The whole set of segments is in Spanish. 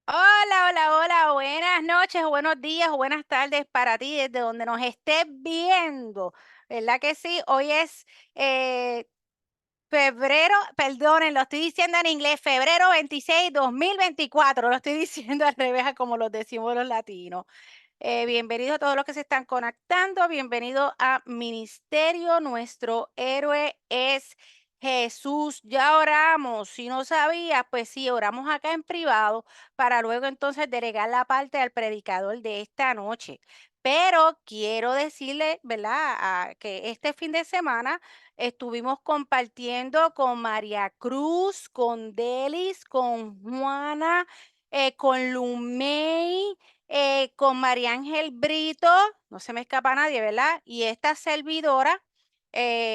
Hola, hola, hola, buenas noches, buenos días, o buenas tardes para ti desde donde nos estés viendo, ¿verdad que sí? Hoy es eh, febrero, perdonen, lo estoy diciendo en inglés, febrero 26, 2024, lo estoy diciendo al revés a como lo decimos los latinos. Bienvenido a todos los que se están conectando. Bienvenido a Ministerio. Nuestro héroe es Jesús. Ya oramos. Si no sabías, pues sí, oramos acá en privado para luego entonces delegar la parte al predicador de esta noche. Pero quiero decirle, ¿verdad? Que este fin de semana estuvimos compartiendo con María Cruz, con Delis, con Juana, con Lumey, con María Ángel Brito, no se me escapa nadie, ¿verdad? Y esta servidora,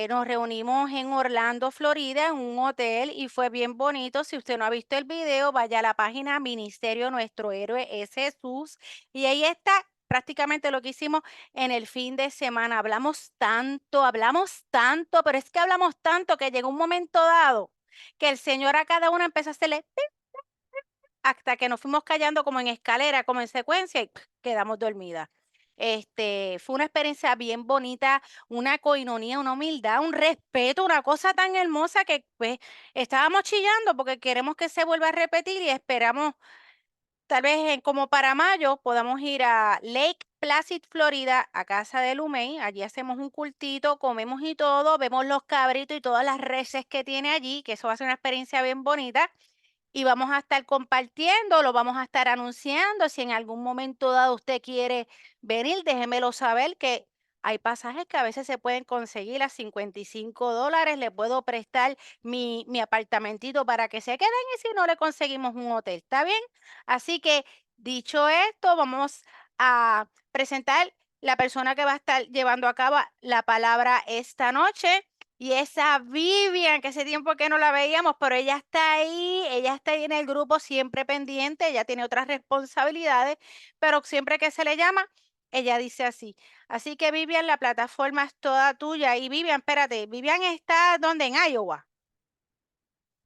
nos reunimos en Orlando, Florida, en un hotel y fue bien bonito. Si usted no ha visto el video, vaya a la página Ministerio Nuestro Héroe es Jesús y ahí está prácticamente lo que hicimos en el fin de semana. Hablamos tanto, pero es que hablamos tanto que llegó un momento dado que el Señor a cada una empezó a hacerle hasta que nos fuimos callando como en escalera, como en secuencia y quedamos dormidas. Fue una experiencia bien bonita, una coinonía, una humildad, un respeto, una cosa tan hermosa que pues estábamos chillando porque queremos que se vuelva a repetir y esperamos tal vez como para mayo podamos ir a Lake Placid, Florida, a casa de Lumey. Allí hacemos un cultito, comemos y todo, vemos los cabritos y todas las reses que tiene allí, que eso va a ser una experiencia bien bonita y vamos a estar compartiendo, lo vamos a estar anunciando. Si en algún momento dado usted quiere venir, déjemelo saber que hay pasajes que a veces se pueden conseguir a $55. Le puedo prestar mi apartamentito para que se queden y si no le conseguimos un hotel, ¿está bien? Así que dicho esto, vamos a presentar la persona que va a estar llevando a cabo la palabra esta noche. Y esa Vivian, que hace tiempo que no la veíamos, pero ella está ahí en el grupo siempre pendiente, ella tiene otras responsabilidades, pero siempre que se le llama, ella dice así. Así que Vivian, la plataforma es toda tuya. Y Vivian, espérate, Vivian está ¿dónde? En Iowa.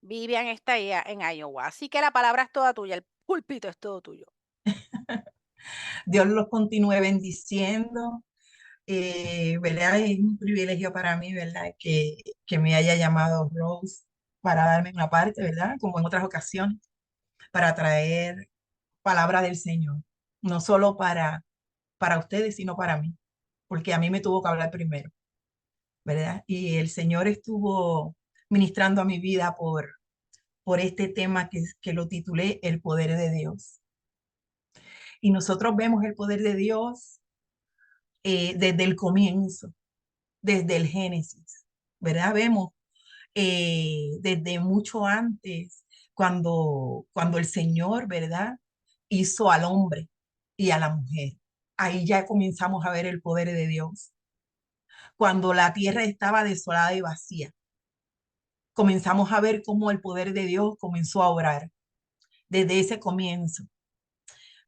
Vivian está allá en Iowa. Así que la palabra es toda tuya, el púlpito es todo tuyo. Dios los continúe bendiciendo. ¿Verdad? Es un privilegio para mí, ¿verdad? Que me haya llamado Rose para darme una parte, ¿verdad? Como en otras ocasiones, para traer palabra del Señor. No solo para ustedes, sino para mí, porque a mí me tuvo que hablar primero, ¿verdad? Y el Señor estuvo ministrando a mi vida por este tema que lo titulé El poder de Dios. Y nosotros vemos el poder de Dios desde el comienzo, desde el Génesis, ¿verdad? Vemos desde mucho antes, cuando el Señor, ¿verdad? Hizo al hombre y a la mujer. Ahí ya comenzamos a ver el poder de Dios. Cuando la tierra estaba desolada y vacía, comenzamos a ver cómo el poder de Dios comenzó a obrar desde ese comienzo,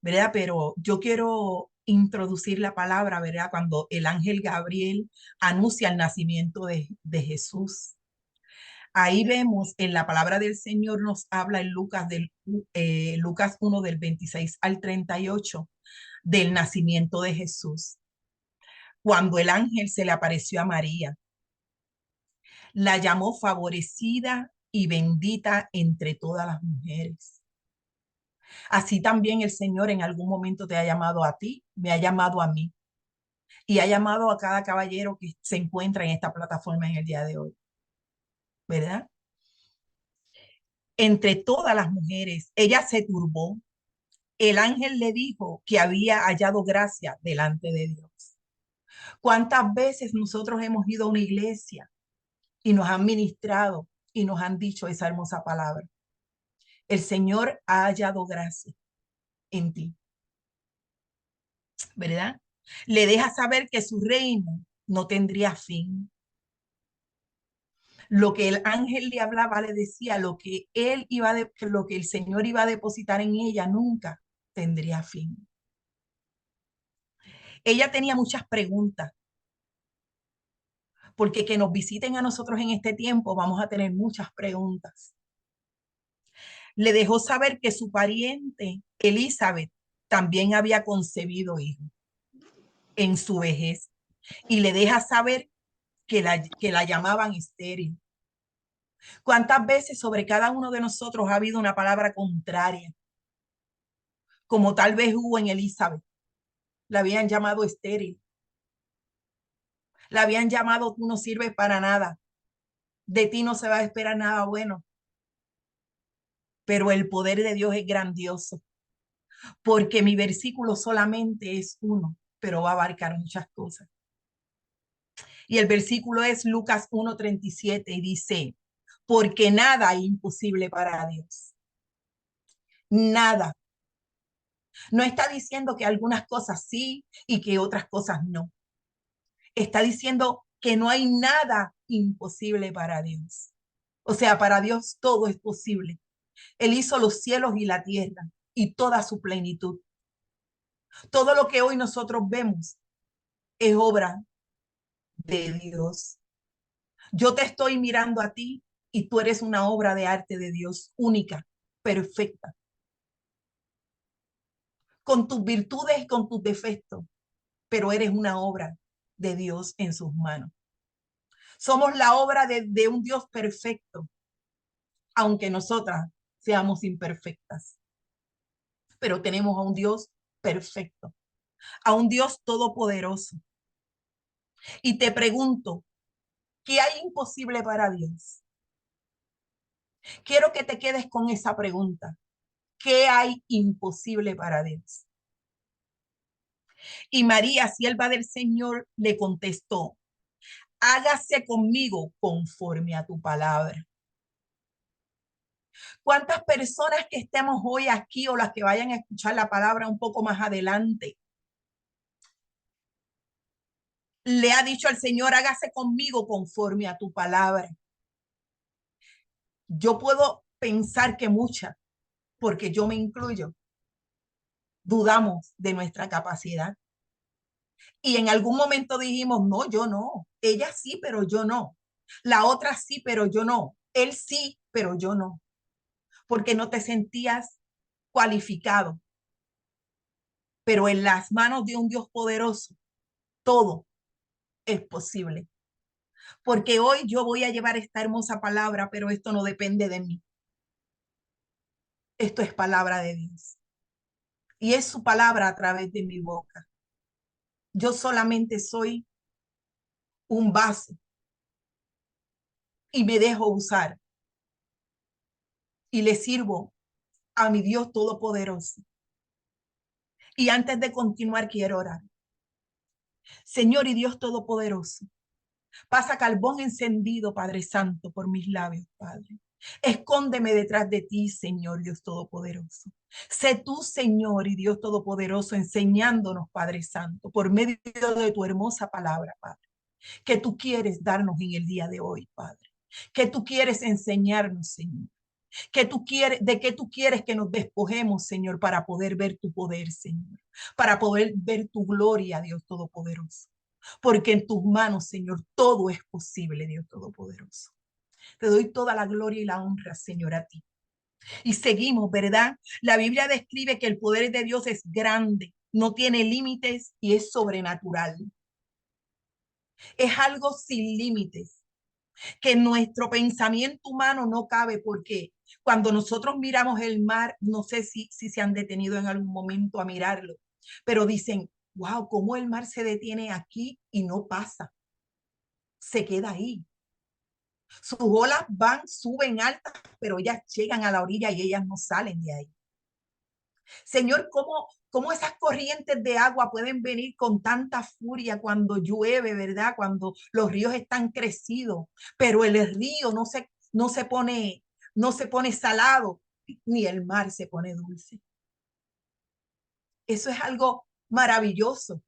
¿verdad? Pero yo quiero introducir la palabra, ¿verdad? Cuando el ángel Gabriel anuncia el nacimiento de Jesús. Ahí vemos en la palabra del Señor, nos habla en Lucas 1 del 26 al 38 del nacimiento de Jesús. Cuando el ángel se le apareció a María, la llamó favorecida y bendita entre todas las mujeres. Así también el Señor en algún momento te ha llamado a ti, me ha llamado a mí y ha llamado a cada caballero que se encuentra en esta plataforma en el día de hoy, ¿verdad? Entre todas las mujeres, ella se turbó. El ángel le dijo que había hallado gracia delante de Dios. ¿Cuántas veces nosotros hemos ido a una iglesia y nos han ministrado y nos han dicho esa hermosa palabra? El Señor ha hallado gracia en ti, ¿verdad? Le deja saber que su reino no tendría fin. Lo que el ángel le hablaba, le decía, lo que el Señor iba a depositar en ella nunca tendría fin. Ella tenía muchas preguntas, porque que nos visiten a nosotros en este tiempo vamos a tener muchas preguntas. le dejó saber que su pariente Elizabeth también había concebido hijo en su vejez y le deja saber que la llamaban estéril. ¿Cuántas veces sobre cada uno de nosotros ha habido una palabra contraria? Como tal vez hubo en Elizabeth. La habían llamado estéril. La habían llamado tú no sirves para nada. De ti no se va a esperar nada bueno. Pero el poder de Dios es grandioso. Porque mi versículo solamente es uno, pero va a abarcar muchas cosas. Y el versículo es Lucas 1:37 y dice, porque nada es imposible para Dios. Nada. No está diciendo que algunas cosas sí y que otras cosas no. Está diciendo que no hay nada imposible para Dios. O sea, para Dios todo es posible. Él hizo los cielos y la tierra y toda su plenitud. Todo lo que hoy nosotros vemos es obra de Dios. Yo te estoy mirando a ti y tú eres una obra de arte de Dios única, perfecta, con tus virtudes y con tus defectos, pero eres una obra de Dios en sus manos. Somos la obra de un Dios perfecto, aunque nosotras seamos imperfectas, pero tenemos a un Dios perfecto, a un Dios todopoderoso. Y te pregunto, ¿qué hay imposible para Dios? Quiero que te quedes con esa pregunta. ¿Qué hay imposible para Dios? Y María, sierva del Señor, le contestó, hágase conmigo conforme a tu palabra. ¿Cuántas personas que estemos hoy aquí o las que vayan a escuchar la palabra un poco más adelante le ha dicho al Señor, hágase conmigo conforme a tu palabra? Yo puedo pensar que muchas, porque yo me incluyo, dudamos de nuestra capacidad. Y en algún momento dijimos, no, yo no. Ella sí, pero yo no. La otra sí, pero yo no. Él sí, pero yo no. Porque no te sentías cualificado. Pero en las manos de un Dios poderoso, todo es posible. Porque hoy yo voy a llevar esta hermosa palabra, pero esto no depende de mí. Esto es palabra de Dios. Y es su palabra a través de mi boca. Yo solamente soy un vaso y me dejo usar y le sirvo a mi Dios todopoderoso. Y antes de continuar, quiero orar. Señor y Dios todopoderoso, pasa carbón encendido, Padre Santo, por mis labios, Padre. Escóndeme detrás de ti, Señor Dios Todopoderoso. Sé tú, Señor y Dios Todopoderoso, enseñándonos, Padre Santo, por medio de tu hermosa palabra, Padre, que tú quieres darnos en el día de hoy, Padre, que tú quieres enseñarnos, Señor, que tú quieres, de qué tú quieres que nos despojemos, Señor, para poder ver tu poder, Señor, para poder ver tu gloria, Dios Todopoderoso. Porque en tus manos, Señor, todo es posible, Dios Todopoderoso. Te doy toda la gloria y la honra, Señor, a ti. Y seguimos, ¿verdad? La Biblia describe que el poder de Dios es grande, no tiene límites y es sobrenatural. Es algo sin límites, que nuestro pensamiento humano no cabe porque cuando nosotros miramos el mar, no sé si se han detenido en algún momento a mirarlo, pero dicen, wow, cómo el mar se detiene aquí y no pasa, se queda ahí. Sus olas van, suben altas, pero ellas llegan a la orilla y ellas no salen de ahí. Señor, ¿cómo esas corrientes de agua pueden venir con tanta furia cuando llueve, ¿verdad? Cuando los ríos están crecidos, pero el río no se pone salado, ni el mar se pone dulce. Eso es algo maravilloso.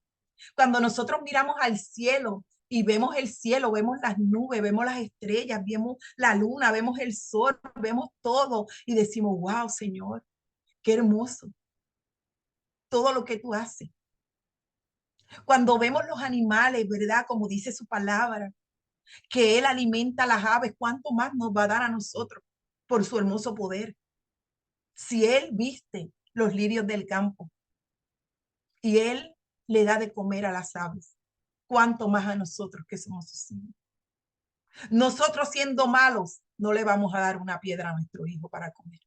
Cuando nosotros miramos al cielo y vemos el cielo, vemos las nubes, vemos las estrellas, vemos la luna, vemos el sol, vemos todo y decimos, wow, Señor, qué hermoso todo lo que tú haces. Cuando vemos los animales, ¿verdad? Como dice su palabra, que Él alimenta a las aves, ¿cuánto más nos va a dar a nosotros por su hermoso poder? Si Él viste los lirios del campo y Él le da de comer a las aves, ¿cuánto más a nosotros que somos sus hijos? Nosotros siendo malos, no le vamos a dar una piedra a nuestro hijo para comer.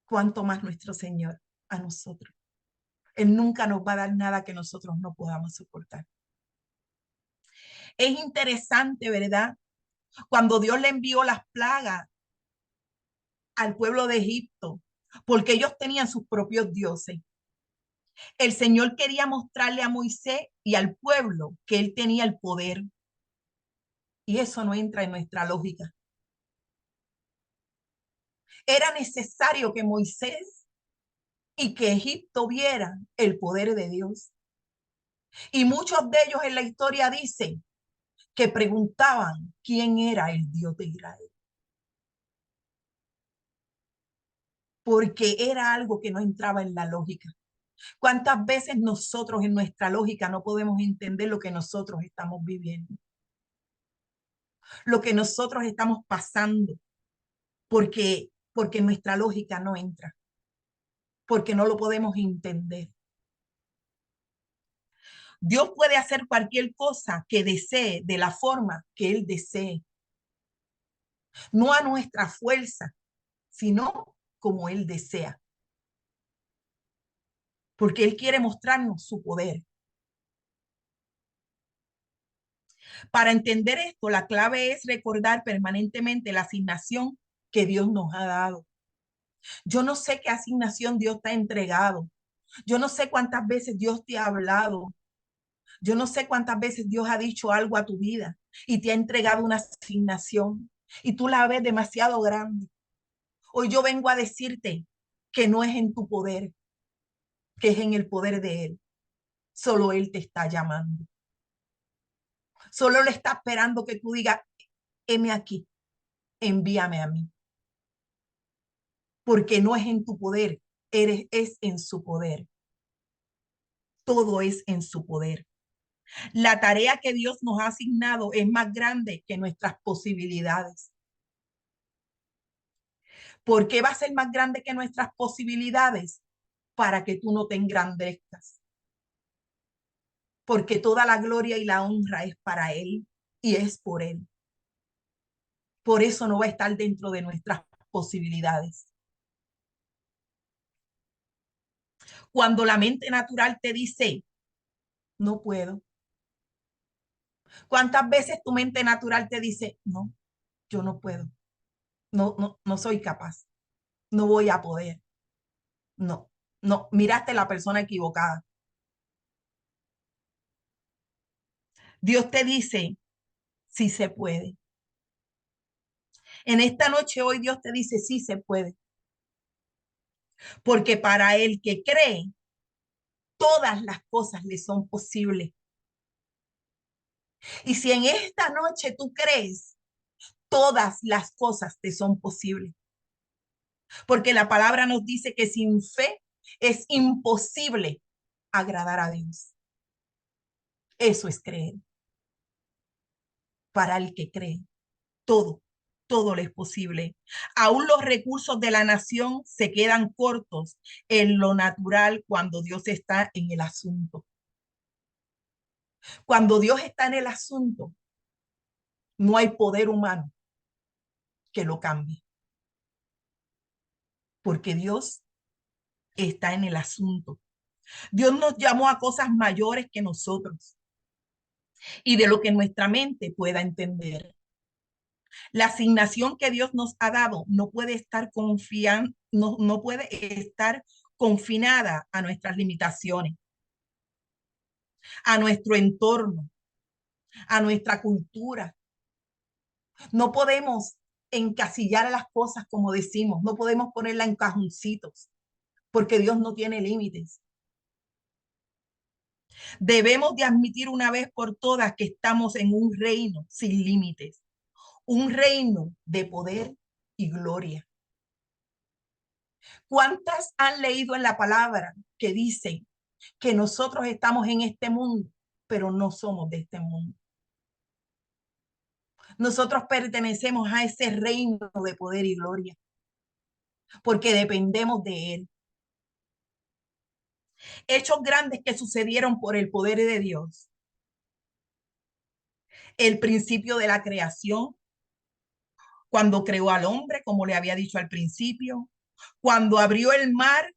¿Cuánto más nuestro Señor a nosotros? Él nunca nos va a dar nada que nosotros no podamos soportar. Es interesante, ¿verdad? Cuando Dios le envió las plagas al pueblo de Egipto, porque ellos tenían sus propios dioses. El Señor quería mostrarle a Moisés y al pueblo que él tenía el poder. Y eso no entra en nuestra lógica. Era necesario que Moisés y que Egipto vieran el poder de Dios. Y muchos de ellos en la historia dicen que preguntaban quién era el Dios de Israel. Porque era algo que no entraba en la lógica. ¿Cuántas veces nosotros en nuestra lógica no podemos entender lo que nosotros estamos viviendo? Lo que nosotros estamos pasando, porque nuestra lógica no entra, porque no lo podemos entender. Dios puede hacer cualquier cosa que desee de la forma que Él desee, no a nuestra fuerza, sino como Él desea, porque Él quiere mostrarnos su poder. Para entender esto, la clave es recordar permanentemente la asignación que Dios nos ha dado. Yo no sé qué asignación Dios te ha entregado. Yo no sé cuántas veces Dios te ha hablado. Yo no sé cuántas veces Dios ha dicho algo a tu vida y te ha entregado una asignación y tú la ves demasiado grande. Hoy yo vengo a decirte que no es en tu poder, que es en el poder de Él. Solo Él te está llamando. Solo le está esperando que tú digas, heme aquí, envíame a mí. Porque no es en tu poder, es en su poder. Todo es en su poder. La tarea que Dios nos ha asignado es más grande que nuestras posibilidades. ¿Por qué va a ser más grande que nuestras posibilidades? Para que tú no te engrandezcas. Porque toda la gloria y la honra es para Él y es por Él. Por eso no va a estar dentro de nuestras posibilidades. Cuando la mente natural te dice, no puedo. ¿Cuántas veces tu mente natural te dice, no, yo no puedo, no soy capaz, no voy a poder? No, no, miraste la persona equivocada. Dios te dice, sí se puede. En esta noche hoy Dios te dice, sí se puede. Porque para el que cree, todas las cosas le son posibles. Y si en esta noche tú crees, todas las cosas te son posibles. Porque la palabra nos dice que sin fe es imposible agradar a Dios. Eso es creer. Para el que cree, todo, todo le es posible. Aún los recursos de la nación se quedan cortos en lo natural cuando Dios está en el asunto. Cuando Dios está en el asunto, no hay poder humano que lo cambie, porque Dios está en el asunto. Dios nos llamó a cosas mayores que nosotros y de lo que nuestra mente pueda entender. La asignación que Dios nos ha dado no puede estar no puede estar confinada a nuestras limitaciones, a nuestro entorno, a nuestra cultura. No podemos encasillar a las cosas como decimos, no podemos ponerla en cajoncitos, porque Dios no tiene límites. Debemos de admitir una vez por todas que estamos en un reino sin límites, un reino de poder y gloria. ¿Cuántas han leído en la palabra que dicen que nosotros estamos en este mundo, pero no somos de este mundo? Nosotros pertenecemos a ese reino de poder y gloria. porque dependemos de Él. Hechos grandes que sucedieron por el poder de Dios. El principio de la creación, cuando creó al hombre, como le había dicho al principio, cuando abrió el mar,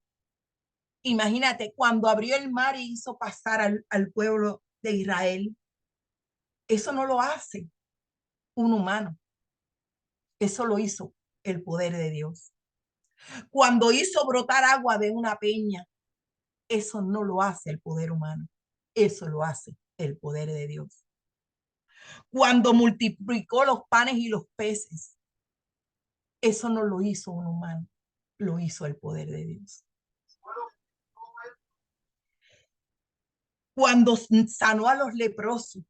imagínate, cuando abrió el mar y hizo pasar al pueblo de Israel, eso no lo hace un humano, eso lo hizo el poder de Dios. Cuando hizo brotar agua de una peña, eso no lo hace el poder humano, eso lo hace el poder de Dios. Cuando multiplicó los panes y los peces, eso no lo hizo un humano, lo hizo el poder de Dios. Cuando sanó a los leprosos,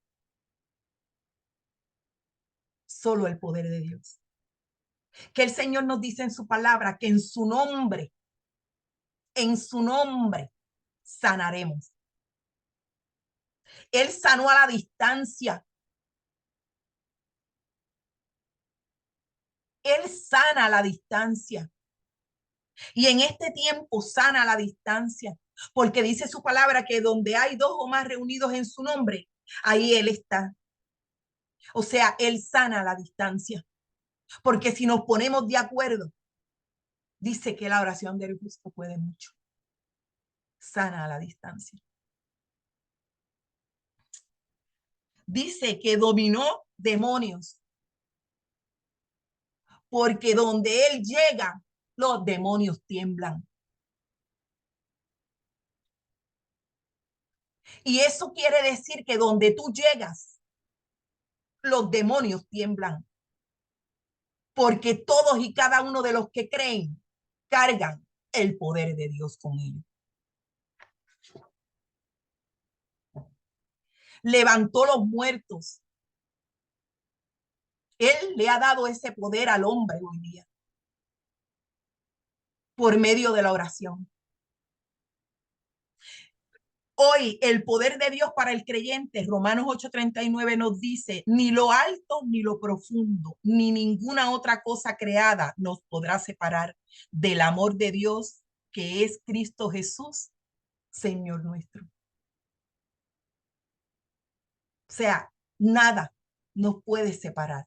solo el poder de Dios. Que el Señor nos dice en su palabra que en su nombre sanaremos. Él sanó a la distancia. Él sana a la distancia. Y en este tiempo sana a la distancia. Porque dice su palabra que donde hay dos o más reunidos en su nombre, ahí Él está. O sea, Él sana a la distancia. Porque si nos ponemos de acuerdo, dice que la oración del justo puede mucho. Sana a la distancia. Dice que dominó demonios. Porque donde Él llega, los demonios tiemblan. Y eso quiere decir que donde tú llegas, los demonios tiemblan. Porque todos y cada uno de los que creen cargan el poder de Dios con ellos. Levantó los muertos. Él le ha dado ese poder al hombre hoy día por medio de la oración. Hoy el poder de Dios para el creyente, Romanos 8:39 nos dice, ni lo alto ni lo profundo, ni ninguna otra cosa creada nos podrá separar del amor de Dios que es Cristo Jesús, Señor nuestro. O sea, nada nos puede separar,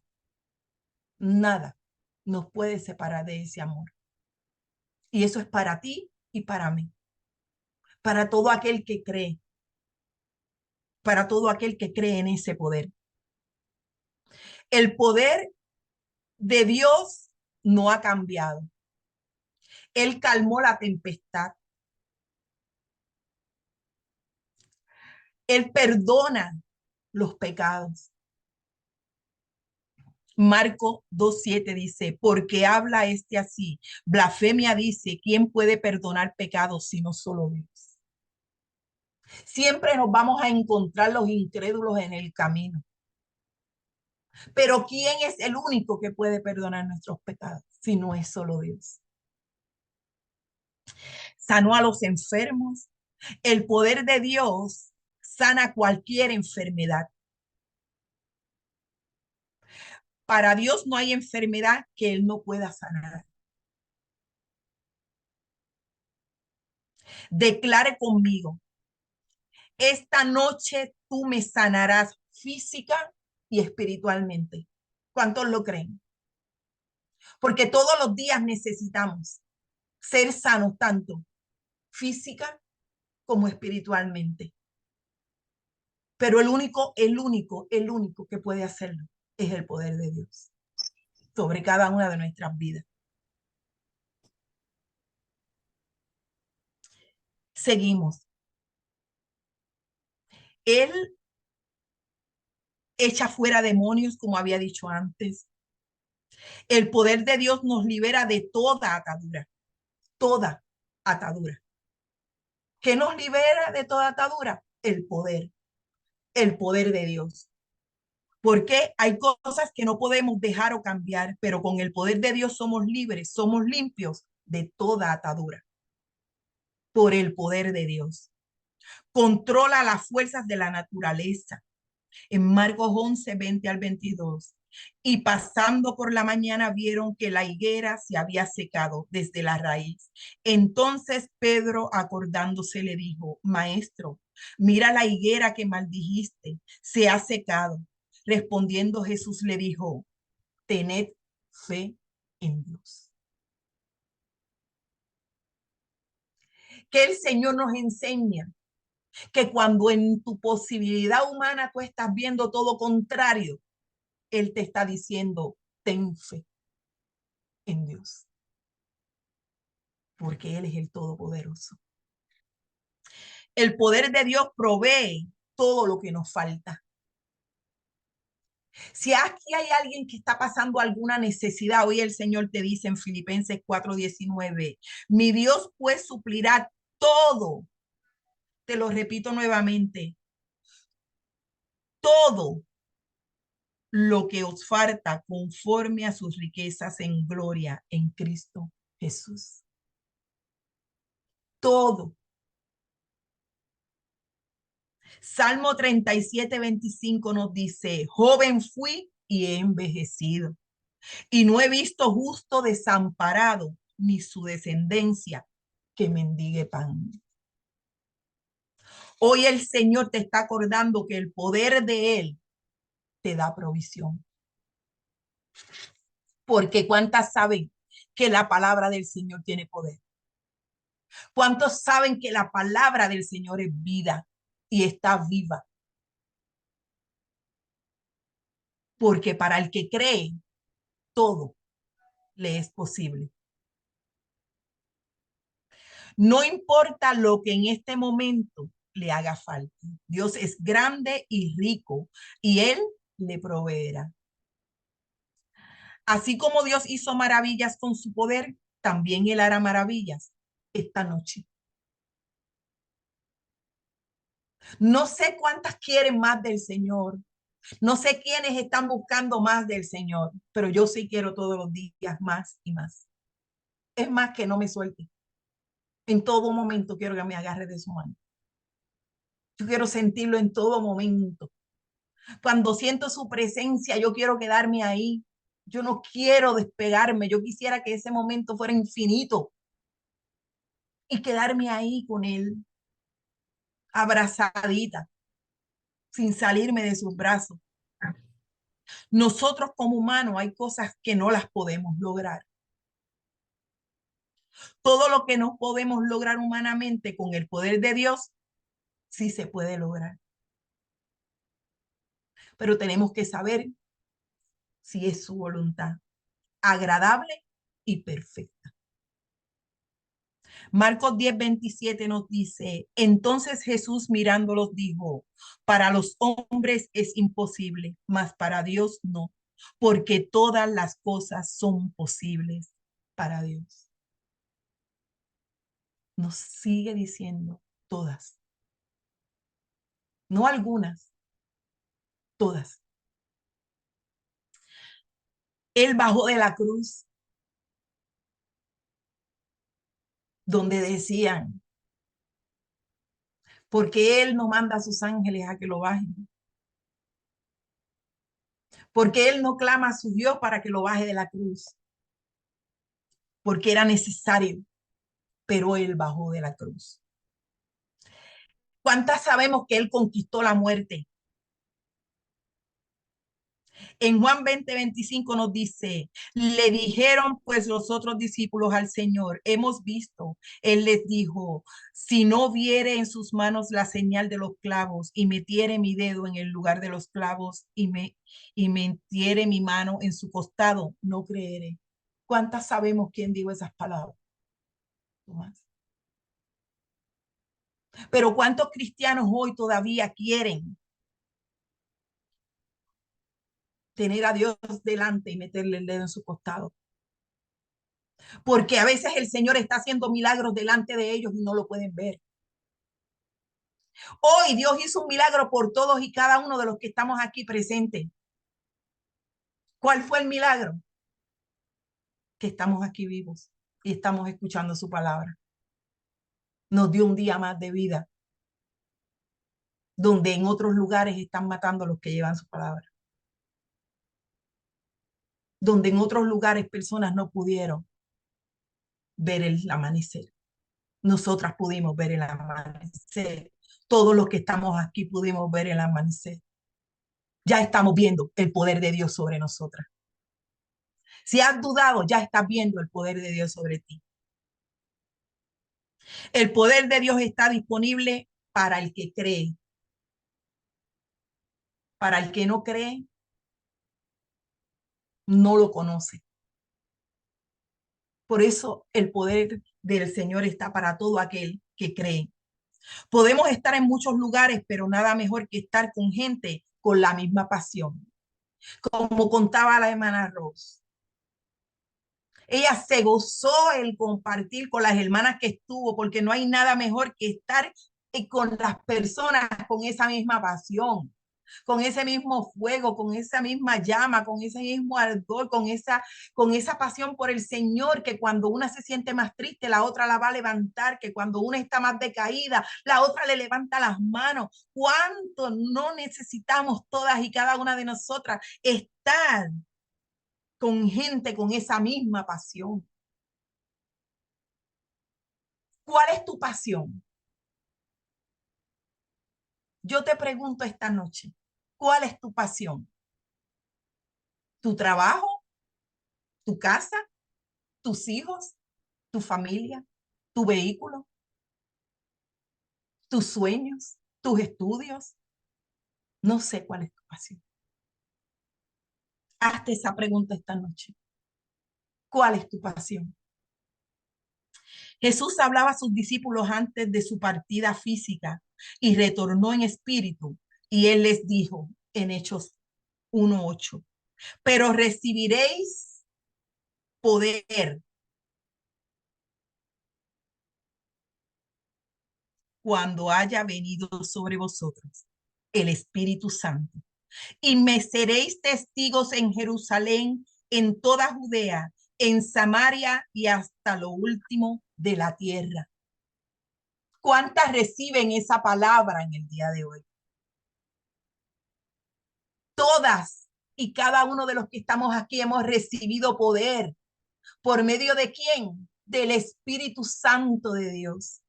nada nos puede separar de ese amor. Y eso es para ti y para mí, para todo aquel que cree, para todo aquel que cree en ese poder. El poder de Dios no ha cambiado. Él calmó la tempestad. Él perdona los pecados. Marcos 2:7 dice, porque habla este así, blasfemia dice, ¿quién puede perdonar pecados sino solo Dios? Siempre nos vamos a encontrar los incrédulos en el camino. Pero ¿quién es el único que puede perdonar nuestros pecados si no es solo Dios? Sanó a los enfermos. El poder de Dios sana cualquier enfermedad. Para Dios no hay enfermedad que Él no pueda sanar. Declare conmigo, esta noche tú me sanarás física y espiritualmente. ¿Cuántos lo creen? Porque todos los días necesitamos ser sanos tanto física como espiritualmente. Pero el único que puede hacerlo es el poder de Dios sobre cada una de nuestras vidas. Seguimos. Él echa fuera demonios, como había dicho antes. El poder de Dios nos libera de toda atadura, toda atadura. ¿Qué nos libera de toda atadura? El poder de Dios. Porque hay cosas que no podemos dejar o cambiar, pero con el poder de Dios somos libres, somos limpios de toda atadura. Por el poder de Dios. Controla las fuerzas de la naturaleza. En Marcos 11:20 al 22 Y pasando por la mañana vieron que la higuera se había secado desde la raíz. Entonces Pedro, acordándose, le dijo: Maestro, mira la higuera que maldijiste, se ha secado. Respondiendo Jesús le dijo: Tened fe en Dios. Que el Señor nos enseña que cuando en tu posibilidad humana tú estás viendo todo contrario, Él te está diciendo: ten fe en Dios, porque Él es el Todopoderoso. El poder de Dios provee todo lo que nos falta. Si aquí hay alguien que está pasando alguna necesidad, hoy el Señor te dice en Filipenses 4:19, mi Dios pues suplirá todo. Te lo repito nuevamente, todo lo que os falta conforme a sus riquezas en gloria en Cristo Jesús. Todo. Salmo 37:25 nos dice: joven fui y he envejecido, y no he visto justo desamparado, ni su descendencia que mendigue pan. Hoy el Señor te está acordando que el poder de Él te da provisión. Porque ¿cuántas saben que la palabra del Señor tiene poder? ¿Cuántos saben que la palabra del Señor es vida y está viva? Porque para el que cree, todo le es posible. No importa lo que en este momento le haga falta. Dios es grande y rico y Él le proveerá. Así como Dios hizo maravillas con su poder, también Él hará maravillas esta noche. No sé cuántas quieren más del Señor. No sé quiénes están buscando más del Señor, pero yo sí quiero todos los días más y más. Es más, que no me suelte. En todo momento quiero que me agarre de su mano. Yo quiero sentirlo en todo momento. Cuando siento su presencia, yo quiero quedarme ahí. Yo no quiero despegarme. Yo quisiera que ese momento fuera infinito y quedarme ahí con él, abrazadita, sin salirme de sus brazos. Nosotros como humanos hay cosas que no las podemos lograr. Todo lo que no podemos lograr humanamente con el poder de Dios, sí se puede lograr. Pero tenemos que saber si es su voluntad agradable y perfecta. Marcos 10:27 nos dice: entonces Jesús mirándolos dijo: para los hombres es imposible, mas para Dios no, porque todas las cosas son posibles para Dios. Nos sigue diciendo todas, no algunas, todas. Él bajó de la cruz donde decían, porque Él no manda a sus ángeles a que lo bajen, porque Él no clama a su Dios para que lo baje de la cruz, porque era necesario, pero Él bajó de la cruz. ¿Cuántas sabemos que Él conquistó la muerte? En Juan 20:25 nos dice, le dijeron pues los otros discípulos al Señor, hemos visto. Él les dijo, si no viere en sus manos la señal de los clavos y metiere mi dedo en el lugar de los clavos y metiere mi mano en su costado, no creeré. ¿Cuántas sabemos quién dijo esas palabras? Tomás. Pero ¿cuántos cristianos hoy todavía quieren tener a Dios delante y meterle el dedo en su costado? Porque a veces el Señor está haciendo milagros delante de ellos y no lo pueden ver. Hoy Dios hizo un milagro por todos y cada uno de los que estamos aquí presentes. ¿Cuál fue el milagro? Que estamos aquí vivos y estamos escuchando su palabra. Nos dio un día más de vida, donde en otros lugares están matando a los que llevan su palabra. donde en otros lugares personas no pudieron ver el amanecer. Nosotras pudimos ver el amanecer. Todos los que estamos aquí pudimos ver el amanecer. Ya estamos viendo el poder de Dios sobre nosotras. Si has dudado, ya estás viendo el poder de Dios sobre ti. El poder de Dios está disponible para el que cree. Para el que no cree, no lo conoce. Por eso el poder del Señor está para todo aquel que cree. Podemos estar en muchos lugares, pero nada mejor que estar con gente con la misma pasión. Como contaba la hermana Rose, ella se gozó el compartir con las hermanas que estuvo, porque no hay nada mejor que estar con las personas con esa misma pasión, con ese mismo fuego, con esa misma llama, con ese mismo ardor, con esa pasión por el Señor, que cuando una se siente más triste, la otra la va a levantar, que cuando una está más decaída, la otra le levanta las manos. ¿Cuánto no necesitamos todas y cada una de nosotras estar con gente con esa misma pasión? ¿Cuál es tu pasión? Yo te pregunto esta noche, ¿cuál es tu pasión? ¿Tu trabajo? ¿Tu casa? ¿Tus hijos? ¿Tu familia? ¿Tu vehículo? ¿Tus sueños? ¿Tus estudios? No sé cuál es tu pasión. Hazte esa pregunta esta noche. ¿Cuál es tu pasión? Jesús hablaba a sus discípulos antes de su partida física y retornó en espíritu. Y él les dijo en Hechos 1:8, pero recibiréis poder cuando haya venido sobre vosotros el Espíritu Santo. Y me seréis testigos en Jerusalén, en toda Judea, en Samaria y hasta lo último de la tierra. ¿Cuántas reciben esa palabra en el día de hoy? Todas y cada uno de los que estamos aquí hemos recibido poder. ¿Por medio de quién? Del Espíritu Santo de Dios,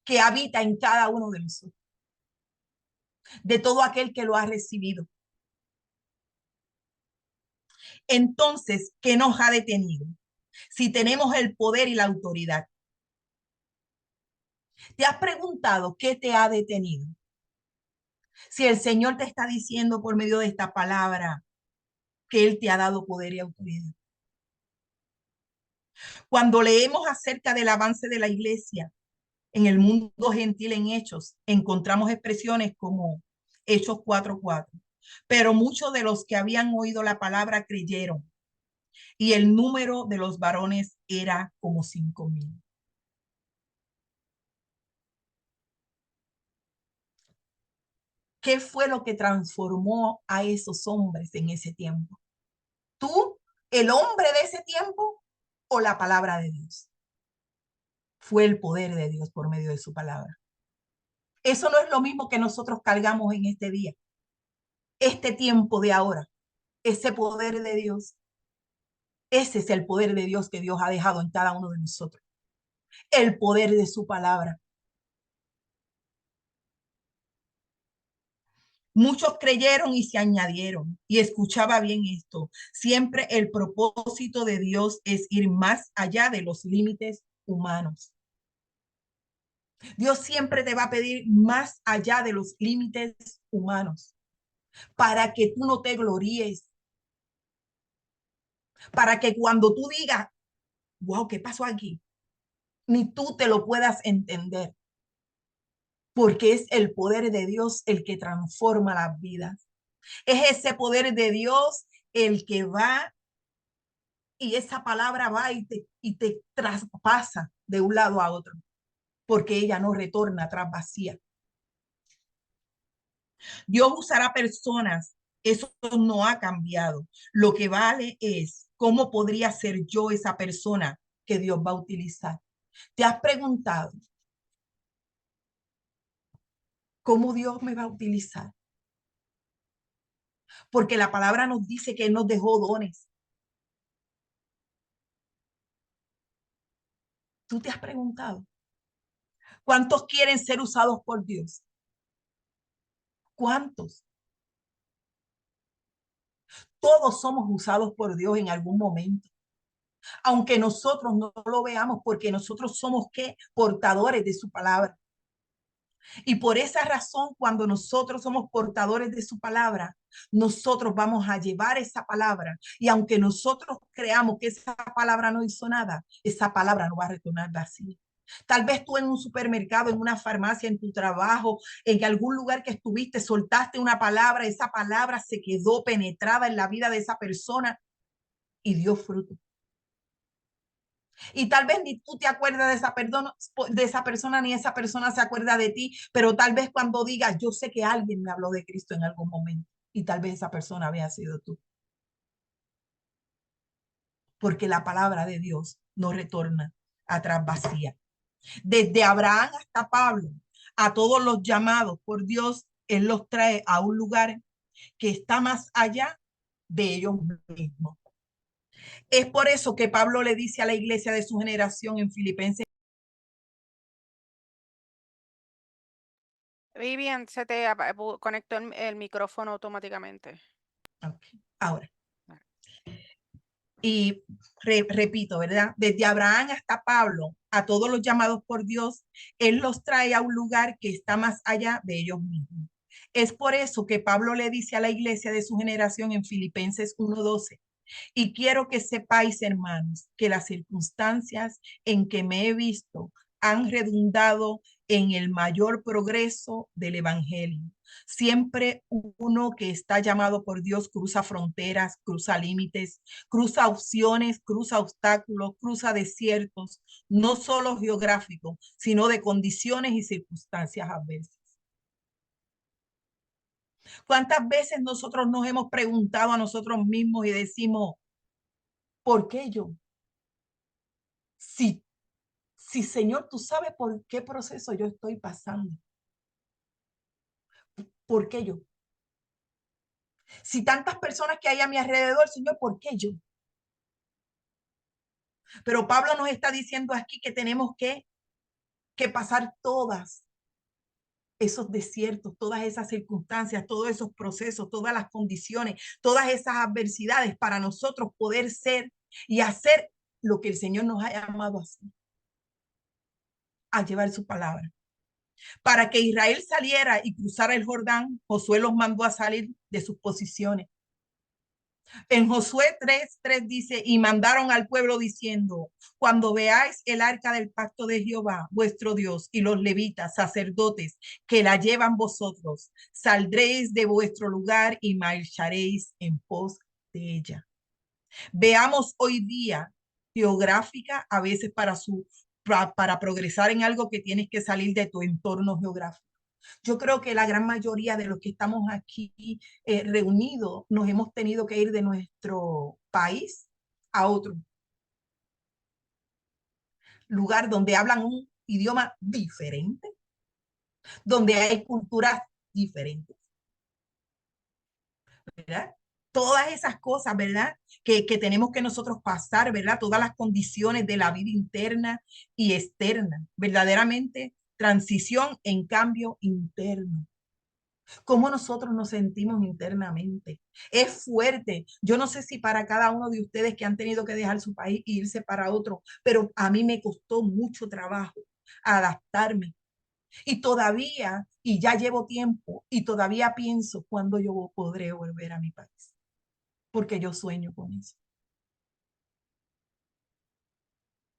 que habita en cada uno de nosotros, de todo aquel que lo ha recibido. Entonces, ¿qué nos ha detenido? Si tenemos el poder y la autoridad. ¿Te has preguntado qué te ha detenido? Si el Señor te está diciendo por medio de esta palabra que Él te ha dado poder y autoridad. Cuando leemos acerca del avance de la iglesia en el mundo gentil en Hechos, encontramos expresiones como Hechos 4:4. Pero muchos de los que habían oído la palabra creyeron, y el número de los varones era como 5,000. ¿Qué fue lo que transformó a esos hombres en ese tiempo? ¿Tú, el hombre de ese tiempo, o la palabra de Dios? Fue el poder de Dios por medio de su palabra. Eso no es lo mismo que nosotros cargamos en este día, este tiempo de ahora, ese poder de Dios. Ese es el poder de Dios que Dios ha dejado en cada uno de nosotros. El poder de su palabra. Muchos creyeron y se añadieron. Y escuchaba bien esto. Siempre el propósito de Dios es ir más allá de los límites humanos. Dios siempre te va a pedir más allá de los límites humanos para que tú no te gloríes, para que cuando tú digas, wow, ¿qué pasó aquí? Ni tú te lo puedas entender, porque es el poder de Dios el que transforma las vidas. Es ese poder de Dios el que va y esa palabra va y te traspasa de un lado a otro, porque ella no retorna atrás vacía. Dios usará personas, eso no ha cambiado. Lo que vale es cómo podría ser yo esa persona que Dios va a utilizar. ¿Te has preguntado cómo Dios me va a utilizar? porque la palabra nos dice que Él nos dejó dones. ¿Tú te has preguntado cuántos quieren ser usados por Dios? ¿Cuántos? Todos somos usados por Dios en algún momento, aunque nosotros no lo veamos, porque nosotros somos ¿qué? Portadores de su palabra. Y por esa razón, cuando nosotros somos portadores de su palabra, nosotros vamos a llevar esa palabra. Y aunque nosotros creamos que esa palabra no hizo nada, esa palabra no va a retornar vacía. Tal vez tú en un supermercado, en una farmacia, en tu trabajo, en algún lugar que estuviste, soltaste una palabra, esa palabra se quedó penetrada en la vida de esa persona y dio fruto. Y tal vez ni tú te acuerdas de esa persona, ni esa persona se acuerda de ti, pero tal vez cuando digas, yo sé que alguien me habló de Cristo en algún momento, y tal vez esa persona había sido tú, porque la palabra de Dios no retorna atrás vacía. Desde Abraham hasta Pablo, a todos los llamados por Dios, Él los trae a un lugar que está más allá de ellos mismos. Es por eso que Pablo le dice a la iglesia de su generación en Filipenses. Vivian, conectó el micrófono automáticamente. Okay, ahora. Y repito, ¿verdad? Desde Abraham hasta Pablo, a todos los llamados por Dios, Él los trae a un lugar que está más allá de ellos mismos. Es por eso que Pablo le dice a la iglesia de su generación en Filipenses 1:12, y quiero que sepáis, hermanos, que las circunstancias en que me he visto han redundado en el mayor progreso del Evangelio. Siempre uno que está llamado por Dios cruza fronteras, cruza límites, cruza opciones, cruza obstáculos, cruza desiertos, no solo geográficos, sino de condiciones y circunstancias adversas. ¿Cuántas veces nosotros nos hemos preguntado a nosotros mismos y decimos, ¿por qué yo? Si, si Señor, tú sabes por qué proceso yo estoy pasando. ¿Por qué yo? Si tantas personas que hay a mi alrededor, Señor, ¿por qué yo? Pero Pablo nos está diciendo aquí que tenemos que pasar todas esos desiertos, todas esas circunstancias, todos esos procesos, todas las condiciones, todas esas adversidades para nosotros poder ser y hacer lo que el Señor nos ha llamado a hacer, a llevar su palabra. Para que Israel saliera y cruzara el Jordán, Josué los mandó a salir de sus posiciones. En Josué 3:3 dice, y mandaron al pueblo diciendo, cuando veáis el arca del pacto de Jehová, vuestro Dios, y los levitas, sacerdotes, que la llevan vosotros, saldréis de vuestro lugar y marcharéis en pos de ella. Veamos hoy día geográfica, a veces para progresar en algo que tienes que salir de tu entorno geográfico. Yo creo que la gran mayoría de los que estamos aquí reunidos nos hemos tenido que ir de nuestro país a otro lugar donde hablan un idioma diferente, donde hay culturas diferentes, ¿verdad? Todas esas cosas, ¿verdad? Que tenemos que nosotros pasar, ¿verdad? Todas las condiciones de la vida interna y externa, verdaderamente transición en cambio interno. Cómo nosotros nos sentimos internamente. Es fuerte. Yo no sé si para cada uno de ustedes que han tenido que dejar su país e irse para otro, pero a mí me costó mucho trabajo adaptarme. Y todavía, y ya llevo tiempo, y todavía pienso cuándo yo podré volver a mi país, porque yo sueño con eso.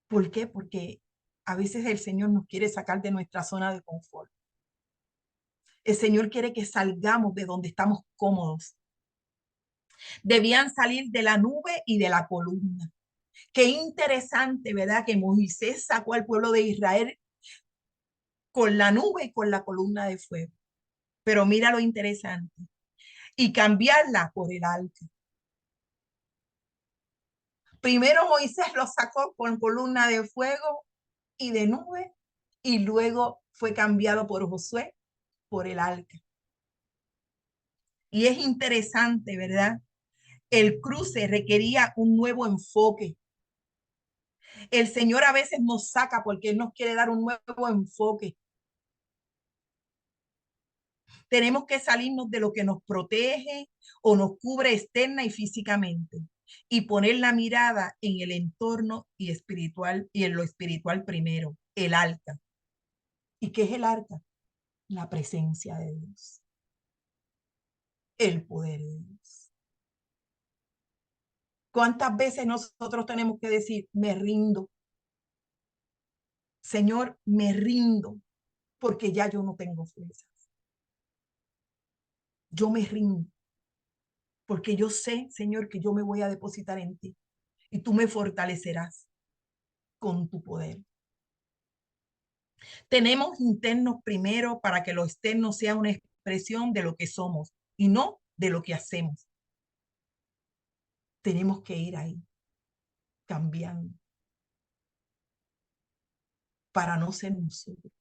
¿Por qué? Porque a veces el Señor nos quiere sacar de nuestra zona de confort. El Señor quiere que salgamos de donde estamos cómodos. Debían salir de la nube y de la columna. Qué interesante, ¿verdad? Que Moisés sacó al pueblo de Israel con la nube y con la columna de fuego. Pero mira lo interesante. Y cambiarla por el arca. Primero Moisés lo sacó con columna de fuego y de nube, y luego fue cambiado por Josué por el arca. Y es interesante, ¿verdad? El cruce requería un nuevo enfoque. El Señor a veces nos saca porque Él nos quiere dar un nuevo enfoque. Tenemos que salirnos de lo que nos protege o nos cubre externa y físicamente y poner la mirada en el entorno y espiritual y en lo espiritual primero, el arca. ¿Y qué es el arca? La presencia de Dios, el poder de Dios. ¿Cuántas veces nosotros tenemos que decir, me rindo? Señor, me rindo porque ya yo no tengo fuerzas. Yo me rindo porque yo sé, Señor, que yo me voy a depositar en ti y tú me fortalecerás con tu poder. Tenemos internos primero para que lo externo sea una expresión de lo que somos y no de lo que hacemos. Tenemos que ir ahí, cambiando, para no ser nosotros,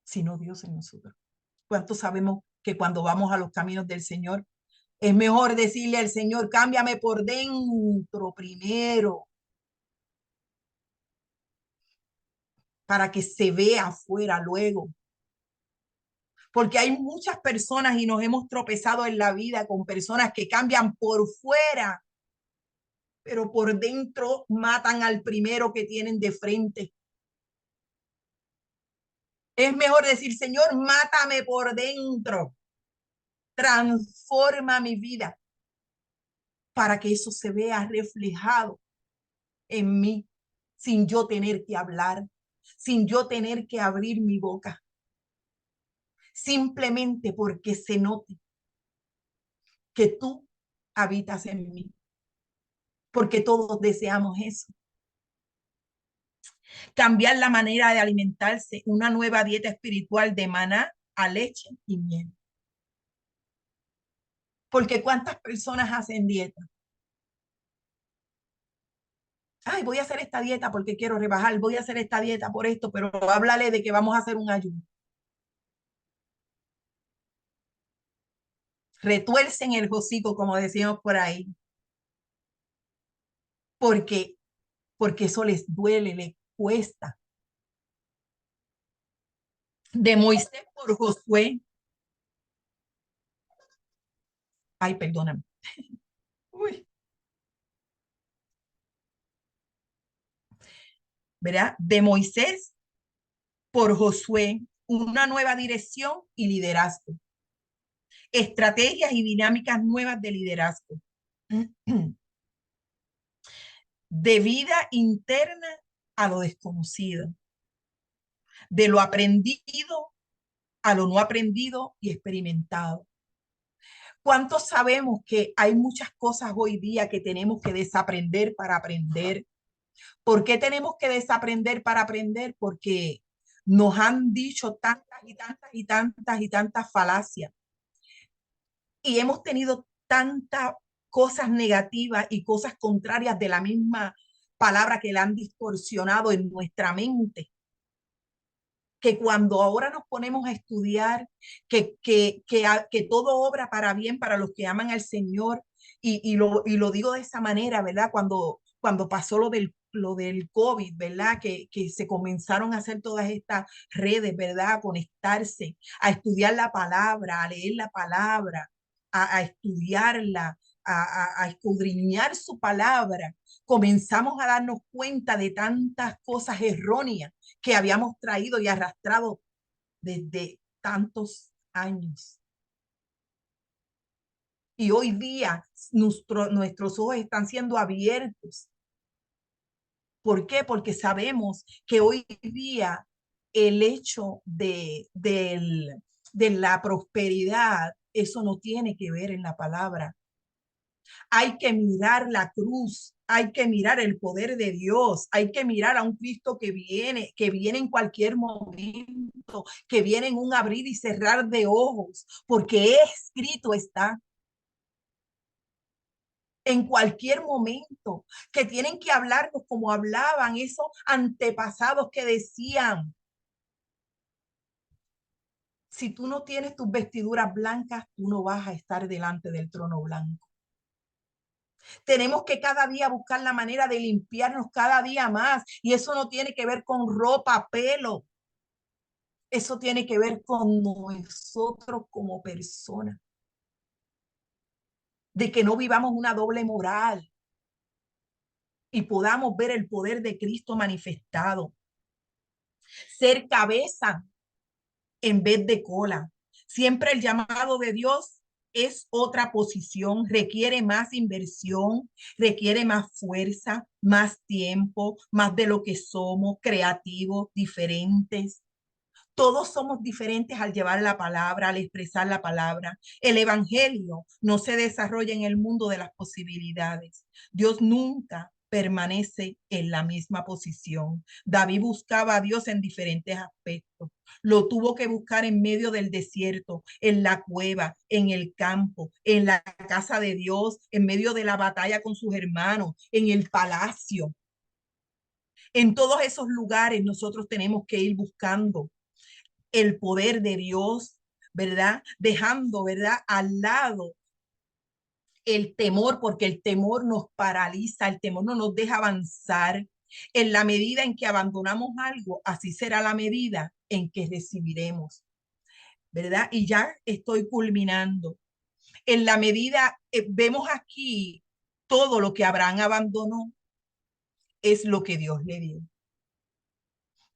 sino Dios en nosotros. ¿Cuántos sabemos que cuando vamos a los caminos del Señor, es mejor decirle al Señor, cámbiame por dentro primero, para que se vea afuera luego? Porque hay muchas personas y nos hemos tropezado en la vida con personas que cambian por fuera, pero por dentro matan al primero que tienen de frente. Es mejor decir, Señor, mátame por dentro, transforma mi vida para que eso se vea reflejado en mí, sin yo tener que hablar, sin yo tener que abrir mi boca, simplemente porque se note que tú habitas en mí, porque todos deseamos eso. Cambiar la manera de alimentarse, una nueva dieta espiritual de maná a leche y miel. Porque ¿cuántas personas hacen dieta? Ay, voy a hacer esta dieta porque quiero rebajar, voy a hacer esta dieta por esto, pero háblale de que vamos a hacer un ayuno. Retuercen el hocico, como decíamos por ahí, porque, porque eso les duele, les cuesta. De Moisés por Josué, ay, perdóname. Uy, ¿verdad? De Moisés por Josué, una nueva dirección y liderazgo. Estrategias y dinámicas nuevas de liderazgo. De vida interna a lo desconocido. De lo aprendido a lo no aprendido y experimentado. ¿Cuántos sabemos que hay muchas cosas hoy día que tenemos que desaprender para aprender? ¿Por qué tenemos que desaprender para aprender? Porque nos han dicho tantas y tantas y tantas y tantas falacias y hemos tenido tantas cosas negativas y cosas contrarias de la misma palabra que la han distorsionado en nuestra mente, que cuando ahora nos ponemos a estudiar, que todo obra para bien para los que aman al Señor, y lo digo de esa manera, ¿verdad? Cuando pasó lo del COVID, ¿verdad? Que se comenzaron a hacer todas estas redes, ¿verdad? A conectarse, a estudiar la palabra, a leer la palabra, a estudiarla, a escudriñar su palabra. Comenzamos a darnos cuenta de tantas cosas erróneas que habíamos traído y arrastrado desde tantos años. Y hoy día nuestros ojos están siendo abiertos. ¿Por qué? Porque sabemos que hoy día el hecho de la prosperidad, eso no tiene que ver en la palabra. Hay que mirar la cruz, hay que mirar el poder de Dios, hay que mirar a un Cristo que viene en cualquier momento, que viene en un abrir y cerrar de ojos, porque escrito está en cualquier momento, que tienen que hablarnos como hablaban esos antepasados que decían, Si tú no tienes tus vestiduras blancas, tú no vas a estar delante del trono blanco. Tenemos que cada día buscar la manera de limpiarnos cada día más. Y eso no tiene que ver con ropa, pelo. Eso tiene que ver con nosotros como personas. De que no vivamos una doble moral y podamos ver el poder de Cristo manifestado. Ser cabeza en vez de cola. Siempre el llamado de Dios es otra posición, requiere más inversión, requiere más fuerza, más tiempo, más de lo que somos, creativos, diferentes. Todos somos diferentes al llevar la palabra, al expresar la palabra. El evangelio no se desarrolla en el mundo de las posibilidades. Dios nunca permanece en la misma posición. David buscaba a Dios en diferentes aspectos. Lo tuvo que buscar en medio del desierto, en la cueva, en el campo, en la casa de Dios, en medio de la batalla con sus hermanos, en el palacio. En todos esos lugares nosotros tenemos que ir buscando el poder de Dios, ¿verdad? Dejando, ¿verdad? Al lado el temor, porque el temor nos paraliza, el temor no nos deja avanzar. En la medida en que abandonamos algo, así será la medida en que recibiremos, ¿verdad? Y ya estoy culminando. En la medida, vemos aquí todo lo que Abraham abandonó es lo que Dios le dio.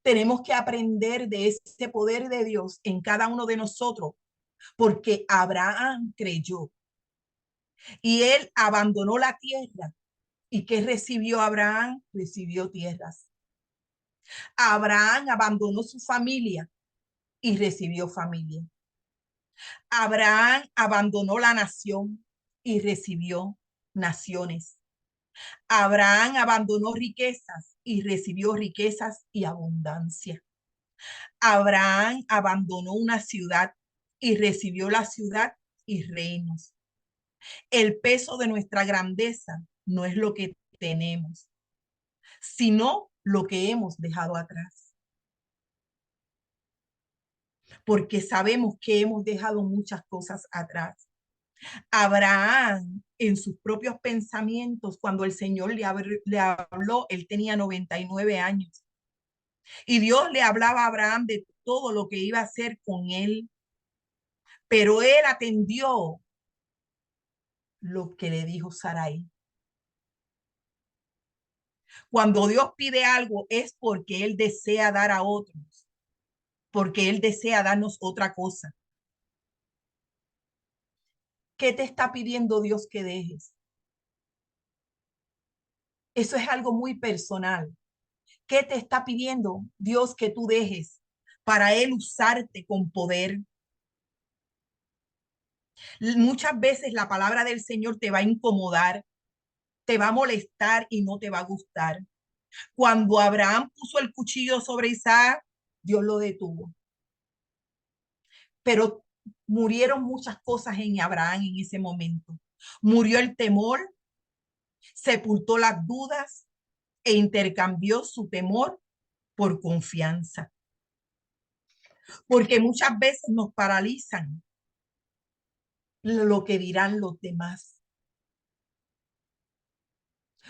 Tenemos que aprender de ese poder de Dios en cada uno de nosotros, porque Abraham creyó y él abandonó la tierra. ¿Y qué recibió Abraham? Recibió tierras. Abraham abandonó su familia y recibió familia. Abraham abandonó la nación y recibió naciones. Abraham abandonó riquezas y recibió riquezas y abundancia. Abraham abandonó una ciudad y recibió la ciudad y reinos. El peso de nuestra grandeza no es lo que tenemos, sino lo que hemos dejado atrás. Porque sabemos que hemos dejado muchas cosas atrás. Abraham, en sus propios pensamientos, cuando el Señor le habló, él tenía 99 años. Y Dios le hablaba a Abraham de todo lo que iba a hacer con él. Pero él atendió lo que le dijo Sarai. Cuando Dios pide algo es porque Él desea dar a otros, porque Él desea darnos otra cosa. ¿Qué te está pidiendo Dios que dejes? Eso es algo muy personal. ¿Qué te está pidiendo Dios que tú dejes para Él usarte con poder? Muchas veces la palabra del Señor te va a incomodar, te va a molestar y no te va a gustar. Cuando Abraham puso el cuchillo sobre Isaac, Dios lo detuvo. Pero murieron muchas cosas en Abraham en ese momento. Murió el temor, sepultó las dudas e intercambió su temor por confianza. Porque muchas veces nos paralizan lo que dirán los demás.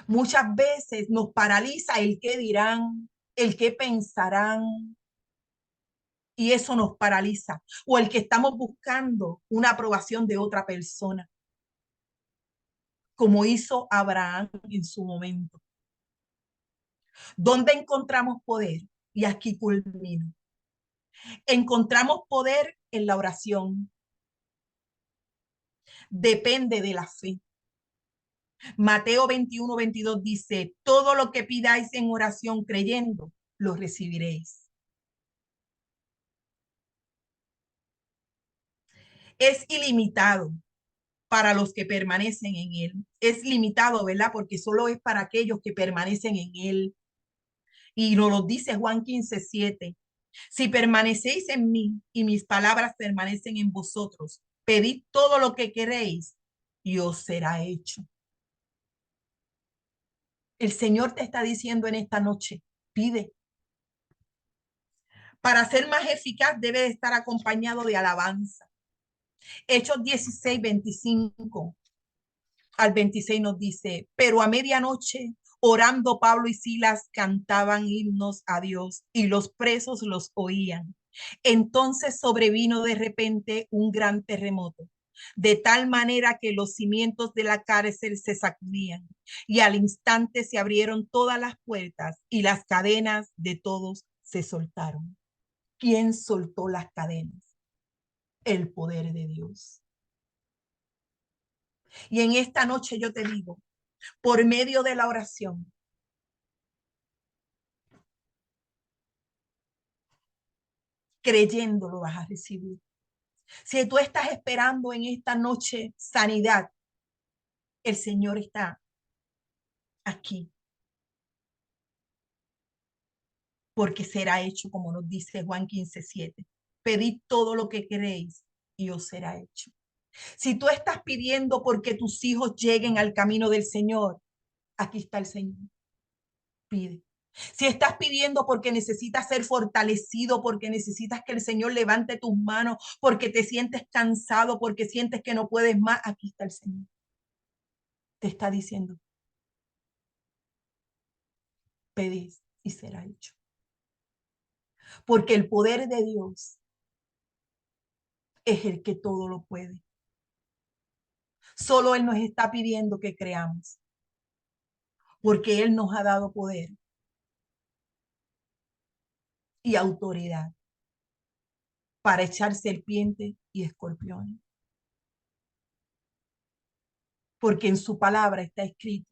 Muchas veces nos paraliza el qué dirán, el qué pensarán, y eso nos paraliza. O el que estamos buscando una aprobación de otra persona, como hizo Abraham en su momento. ¿Dónde encontramos poder? Y aquí culmino. Encontramos poder en la oración. Depende de la fe. Mateo 21:22 dice, todo lo que pidáis en oración creyendo, lo recibiréis. Es ilimitado para los que permanecen en él. Es limitado, ¿verdad? Porque solo es para aquellos que permanecen en él. Y nos lo dice Juan 15:7. Si permanecéis en mí y mis palabras permanecen en vosotros, pedid todo lo que queréis y os será hecho. El Señor te está diciendo en esta noche, pide, Para ser más eficaz debe de estar acompañado de alabanza. Hechos 16, 25 al 26 nos dice, pero a medianoche, orando Pablo y Silas cantaban himnos a Dios y los presos los oían. Entonces sobrevino de repente un gran terremoto, de tal manera que los cimientos de la cárcel se sacudían y al instante se abrieron todas las puertas y las cadenas de todos se soltaron. ¿Quién soltó las cadenas? El poder de Dios. Y en esta noche yo te digo, por medio de la oración, creyendo lo vas a recibir. Si tú estás esperando en esta noche sanidad, el Señor está aquí, porque será hecho como nos dice Juan 15:7. Pedid todo lo que queréis y os será hecho. Si tú estás pidiendo porque tus hijos lleguen al camino del Señor, aquí está el Señor. Pide. Si estás pidiendo porque necesitas ser fortalecido, porque necesitas que el Señor levante tus manos, porque te sientes cansado, porque sientes que no puedes más, aquí está el Señor. Te está diciendo, pedid y será hecho. Porque el poder de Dios es el que todo lo puede. Solo Él nos está pidiendo que creamos, porque Él nos ha dado poder y autoridad para echar serpientes y escorpiones. Porque en su palabra está escrito.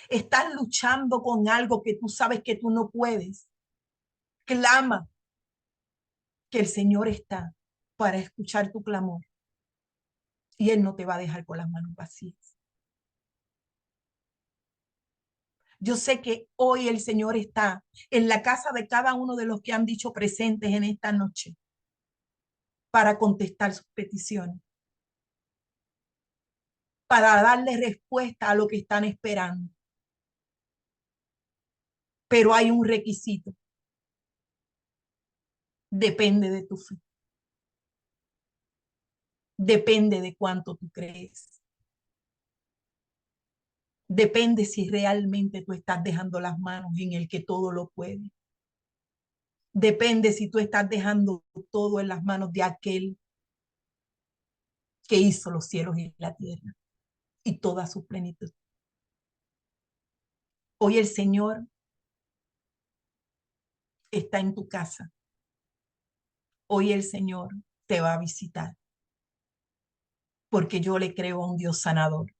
Estás luchando con algo que tú sabes que tú no puedes. Clama, que el Señor está para escuchar tu clamor y Él no te va a dejar con las manos vacías. Yo sé que hoy el Señor está en la casa de cada uno de los que han dicho presentes en esta noche para contestar sus peticiones, para darle respuesta a lo que están esperando. Pero hay un requisito. Depende de tu fe. Depende de cuánto tú crees. Depende si realmente tú estás dejando las manos en el que todo lo puede. Depende si tú estás dejando todo en las manos de aquel que hizo los cielos y la tierra y toda su plenitud. Hoy el Señor está en tu casa. Hoy el Señor te va a visitar. Porque yo le creo a un Dios sanador.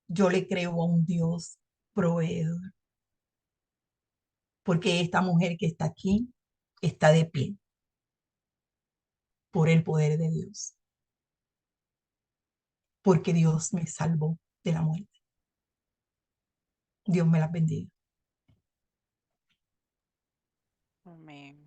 Yo le creo a un Dios proveedor. Porque esta mujer que está aquí está de pie por el poder de Dios. Porque Dios me salvó de la muerte. Dios me la bendiga. Amén.